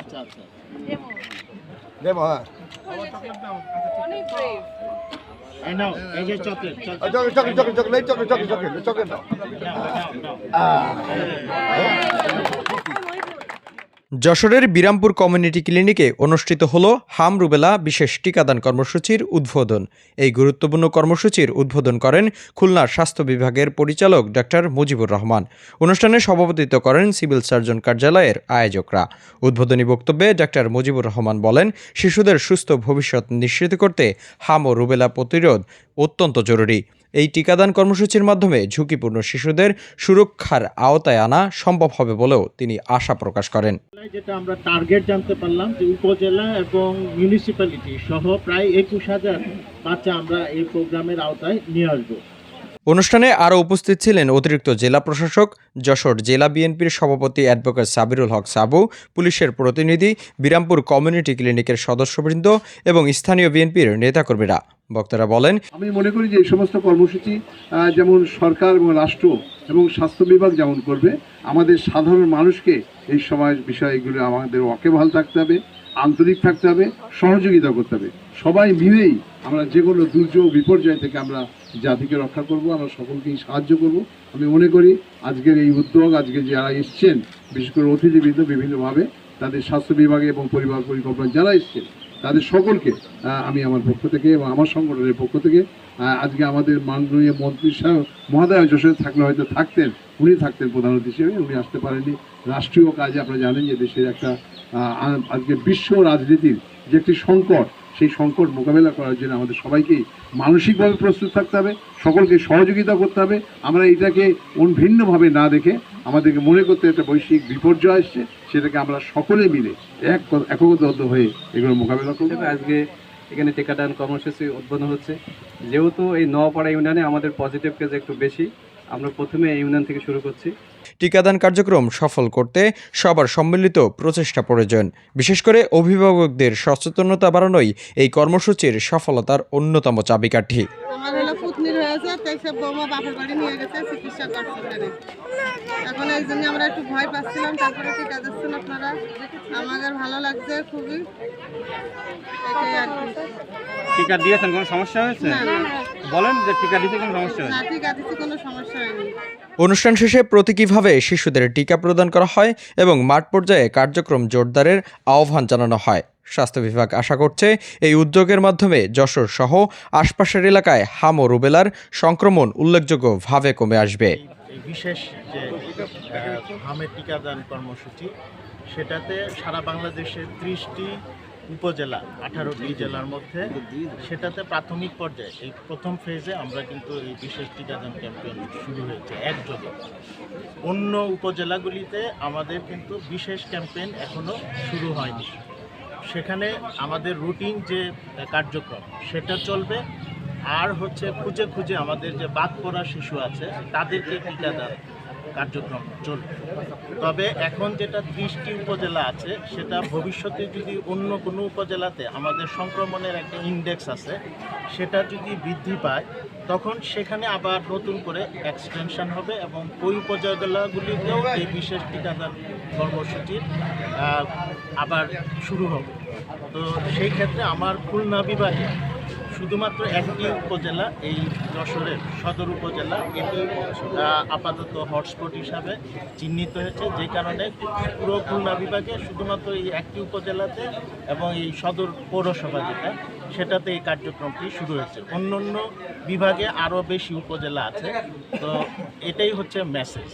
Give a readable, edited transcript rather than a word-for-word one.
আচ্ছা আচ্ছা দেবো হ্যাঁ এই নাও এই যে চকলেট চকলেট দাও। যশোরের বিরামপুর কমিউনিটি ক্লিনিকে অনুষ্ঠিত হলো হাম রুবেলা বিশেষ টিকাদান কর্মসূচির উদ্বোধন। এই গুরুত্বপূর্ণ কর্মসূচির উদ্বোধন করেন খুলনা স্বাস্থ্য বিভাগের পরিচালক ডাক্তার মুজিবুর রহমান। অনুষ্ঠানে সভাপতিত্ব করেন সিভিল সার্জন কার্যালয়ের আয়োজকরা। উদ্বোধনী বক্তব্যে ডাক্তার মুজিবুর রহমান বলেন, শিশুদের সুস্থ ভবিষ্যৎ নিশ্চিত করতে হাম ও রুবেলা প্রতিরোধ অত্যন্ত জরুরি। এই টিকাদান কর্মসূচির মাধ্যমে ঝুঁকিপূর্ণ শিশুদের সুরক্ষার আওতায় আনা সম্ভব হবে বলেও তিনি আশা প্রকাশ করেন। যেটা আমরা টার্গেট জানতে পারলাম যে উপজেলা এবং মিউনিসিপ্যালিটি সহ প্রায় 21,000 বাচ্চা আমরা এই প্রোগ্রামের আওতায় নিয়ে আসবো। অনুষ্ঠানে আরও উপস্থিত ছিলেন অতিরিক্ত জেলা প্রশাসক, যশোর জেলা বিএনপির সভাপতি অ্যাডভোকেট সাবিরুল হক সাবু, পুলিশের প্রতিনিধি, বিরামপুর কমিউনিটি ক্লিনিকের সদস্যবৃন্দ এবং স্থানীয় বিএনপির নেতাকর্মীরা। বক্তারা বলেন, আমি মনে করি যে এই সমস্ত কর্মসূচি যেমন সরকার এবং রাষ্ট্র এবং স্বাস্থ্য বিভাগ যেমন করবে, আমাদের সাধারণ মানুষকে এই সময় বিষয়গুলো আমাদের ওয়াকিবহাল থাকতে হবে, আন্তরিক থাকতে হবে, সহযোগিতা করতে হবে। সবাই মিলেই আমরা যে কোনো দুর্যোগ বিপর্যয় থেকে আমরা জাতিকে রক্ষা করব, আমরা সকলকেই সাহায্য করব। আমি মনে করি আজকের এই উদ্যোগ, আজকে যারা এসছেন বিশেষ করে অতিথিবৃন্দ বিভিন্নভাবে তাদের স্বাস্থ্য বিভাগে এবং পরিবার পরিকল্পনা যারা এসছেন তাদের সকলকে আমি আমার পক্ষ থেকে এবং আমার সংগঠনের পক্ষ থেকে আজকে আমাদের মাননীয় মন্ত্রী সাহেব মহোদয় যশোরে থাকলে হয়তো থাকতেন, উনি থাকতেন প্রধান অতিথি হিসেবে, উনি আসতে পারেননি। রাষ্ট্রীয় কাজে আপনারা জানেন যে দেশের একটা আজকে বিশ্ব রাজনীতির যে একটি সংকট, সেই সংকট মোকাবেলা করার জন্য আমাদের সবাইকেই মানসিকভাবে প্রস্তুত থাকতে হবে, সকলকে সহযোগিতা করতে হবে। আমরা এটাকে ভিন্নভাবে না দেখে আমাদেরকে মনে করতে একটা বৈশ্বিক বিপর্যয় আসছে, সেটাকে আমরা সকলে মিলে একগত হয়ে এগুলো মোকাবেলা করবো। আজকে এখানে টিকাদান কর্মসূচি উদ্বোধন হচ্ছে। যেহেতু এই নওপাড়া ইউনিয়নে আমাদের পজিটিভ কেস একটু বেশি, আমরা প্রথমে এই ইউনিয়ন থেকে শুরু করছি। টিকাদান কার্যক্রম সফল করতে সবার সম্মিলিত প্রচেষ্টা প্রয়োজন। বিশেষ করে অভিভাবকদের সচেতনতা বাড়ানোই এই কর্মসূচির সফলতার অন্যতম চাবিকাঠি। আমার হলো পুতনির হয়েছে, তাই সব বৌমা বাপের বাড়ি নিয়ে গেছে চিকিৎসা করছে। এখন এই জন্য আমরা একটু ভয় পাচ্ছিলাম, তারপরে টিকা দিচ্ছেন আপনারা, আমাদের ভালো লাগছে খুবই। এটাই আর কি। টিকা দিয়েছেন, কোনো সমস্যা হয়েছে? বলেন যে টিকা দিতে কোনো সমস্যা হয়েছে? না, টিকা দিতে কোনো সমস্যা হয়নি। অনুষ্ঠান শেষে প্রতীকীভাবে শিশুদের টিকা প্রদান করা হয় এবং মাঠ পর্যায়ে কার্যক্রম জোরদারের আহ্বান জানানো হয়। স্বাস্থ্য বিভাগ আশা করছে এই উদ্যোগের মাধ্যমে যশোর সহ আশপাশের এলাকায় হাম ও রুবেলার সংক্রমণ উল্লেখযোগ্যভাবে কমে আসবে। এই বিশেষ যে হামের টিকাদান কর্মসূচি, সেটাতে সারা বাংলাদেশের 30টি উপজেলা 18টি জেলার মধ্যে সেটাতে প্রাথমিক পর্যায়ে এই প্রথম ফেজে আমরা কিন্তু এই বিশেষ টিকাদান ক্যাম্পেইন শুরু হয়েছে একযোগে। অন্য উপজেলাগুলিতে আমাদের কিন্তু বিশেষ ক্যাম্পেইন এখনও শুরু হয়নি। সেখানে আমাদের রুটিন যে কার্যক্রম সেটা চলবে, আর হচ্ছে খুঁজে খুঁজে আমাদের যে বাদ পড়া শিশু আছে তাদেরকে টিকাদান কার্যক্রম চলবে। তবে এখন যেটা 30টি উপজেলা আছে, সেটা ভবিষ্যতে যদি অন্য কোনো উপজেলাতে আমাদের সংক্রমণের একটা ইন্ডেক্স আছে, সেটা যদি বৃদ্ধি পায় তখন সেখানে আবার নতুন করে এক্সটেনশন হবে এবং ওই উপজেলাগুলিতেও এই বিশেষ টিকাদান কর্মসূচি আবার শুরু হবে। তো সেই ক্ষেত্রে আমার খুলনা বিভাগে শুধুমাত্র একটি উপজেলা, এই যশোরের সদর উপজেলা, এটি আপাতত হটস্পট হিসাবে চিহ্নিত হয়েছে, যে কারণে পুরো খুলনা বিভাগে শুধুমাত্র এই একটি উপজেলাতে এবং এই সদর পৌরসভা যেটা, সেটাতে এই কার্যক্রমটি শুরু হয়েছে। অন্য অন্য বিভাগে আরও বেশি উপজেলা আছে। তো এটাই হচ্ছে মেসেজ।